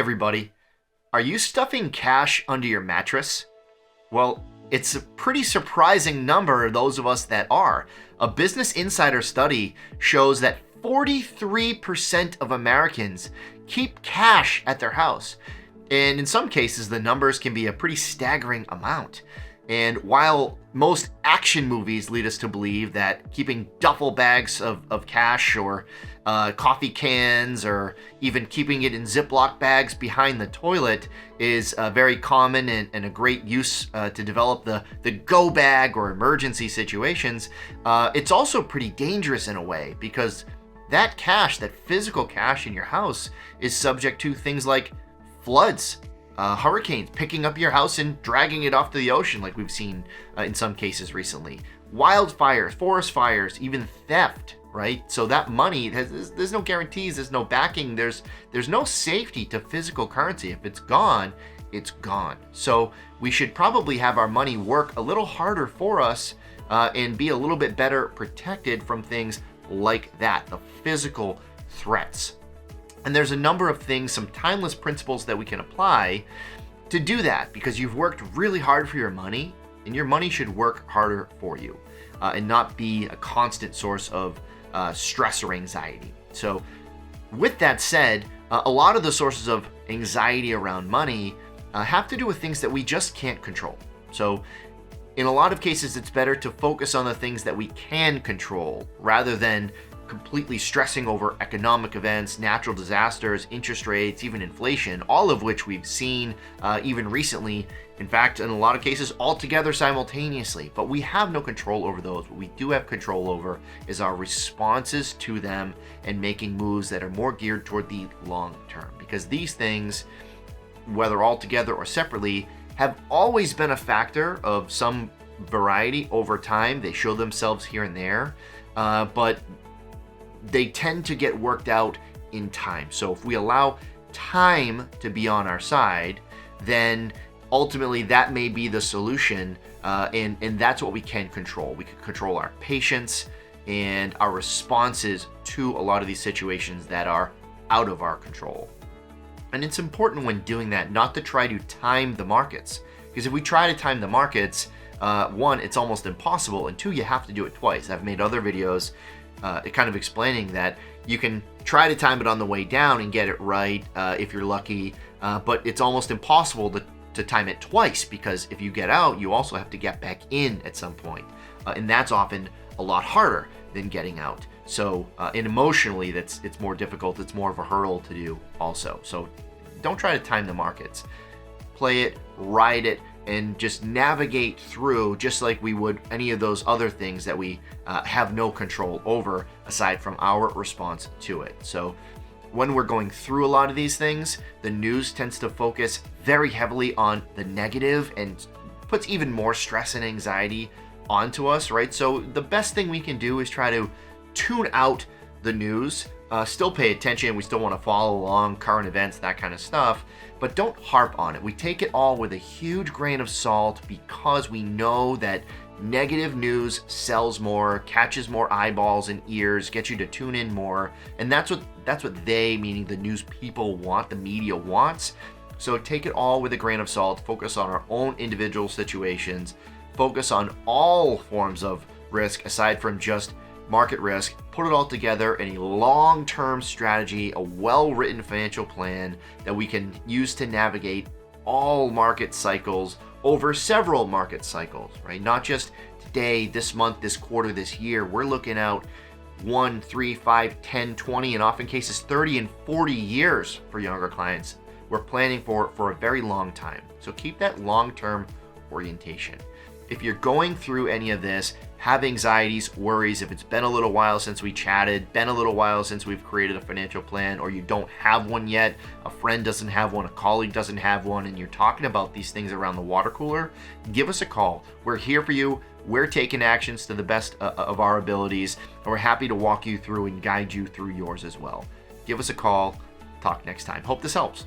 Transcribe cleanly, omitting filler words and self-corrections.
everybody. Are you stuffing cash under your mattress? Well, it's a pretty surprising number of those of us that are. A Business Insider study shows that 43% of Americans keep cash at their house. And in some cases, the numbers can be a pretty staggering amount. And while most action movies lead us to believe that keeping duffel bags of cash or coffee cans or even keeping it in Ziploc bags behind the toilet is very common and a great use to develop the go bag or emergency situations, it's also pretty dangerous in a way because that cash, that physical cash in your house, is subject to things like floods, hurricanes picking up your house and dragging it off to the ocean like we've seen in some cases recently, wildfires, forest fires, even theft, right? So that money, there's no guarantees, there's no backing, there's no safety to physical currency. If it's gone, it's gone. So we should probably have our money work a little harder for us and be a little bit better protected from things like that, the physical threats. And there's a number of things, some timeless principles that we can apply to do that because you've worked really hard for your money and your money should work harder for you and not be a constant source of stress or anxiety. So with that said, a lot of the sources of anxiety around money have to do with things that we just can't control. So in a lot of cases, it's better to focus on the things that we can control rather than completely stressing over economic events, natural disasters, interest rates, even inflation, all of which we've seen even recently. In fact, in a lot of cases, altogether simultaneously. But we have no control over those. What we do have control over is our responses to them and making moves that are more geared toward the long term. Because these things, whether altogether or separately, have always been a factor of some variety over time. They show themselves here and there, but they tend to get worked out in time. So if we allow time to be on our side, then ultimately that may be the solution, and that's what we can control. We can control our patience and our responses to a lot of these situations that are out of our control. And it's important when doing that not to try to time the markets, because if we try to time the markets, one, it's almost impossible, and two, you have to do it twice. I've made other videos kind of explaining that you can try to time it on the way down and get it right if you're lucky, but it's almost impossible to time it twice because if you get out, you also have to get back in at some point, and that's often a lot harder than getting out. So and emotionally, it's more difficult. It's more of a hurdle to do also. So don't try to time the markets. Play it, ride it, and just navigate through just like we would any of those other things that we have no control over aside from our response to it. So when we're going through a lot of these things, the news tends to focus very heavily on the negative and puts even more stress and anxiety onto us, right? So the best thing we can do is try to tune out the news, still pay attention. We still want to follow along current events, that kind of stuff, but don't harp on it. We take it all with a huge grain of salt because we know that negative news sells more, catches more eyeballs and ears, gets you to tune in more, and that's what they, meaning the news people, want, the media wants. So take it all with a grain of salt, focus on our own individual situations, focus on all forms of risk aside from just market risk, put it all together in a long-term strategy, a well-written financial plan that we can use to navigate all market cycles over several market cycles, right? Not just today, this month, this quarter, this year. We're looking out 1, 3, 5, 10, 20, and often cases 30 and 40 years for younger clients. We're planning for a very long time. So keep that long-term orientation. If you're going through any of this, have anxieties, worries, if it's been a little while since we chatted, been a little while since we've created a financial plan, or you don't have one yet, a friend doesn't have one, a colleague doesn't have one, and you're talking about these things around the water cooler, give us a call. We're here for you. We're taking actions to the best of our abilities, and we're happy to walk you through and guide you through yours as well. Give us a call. Talk next time. Hope this helps.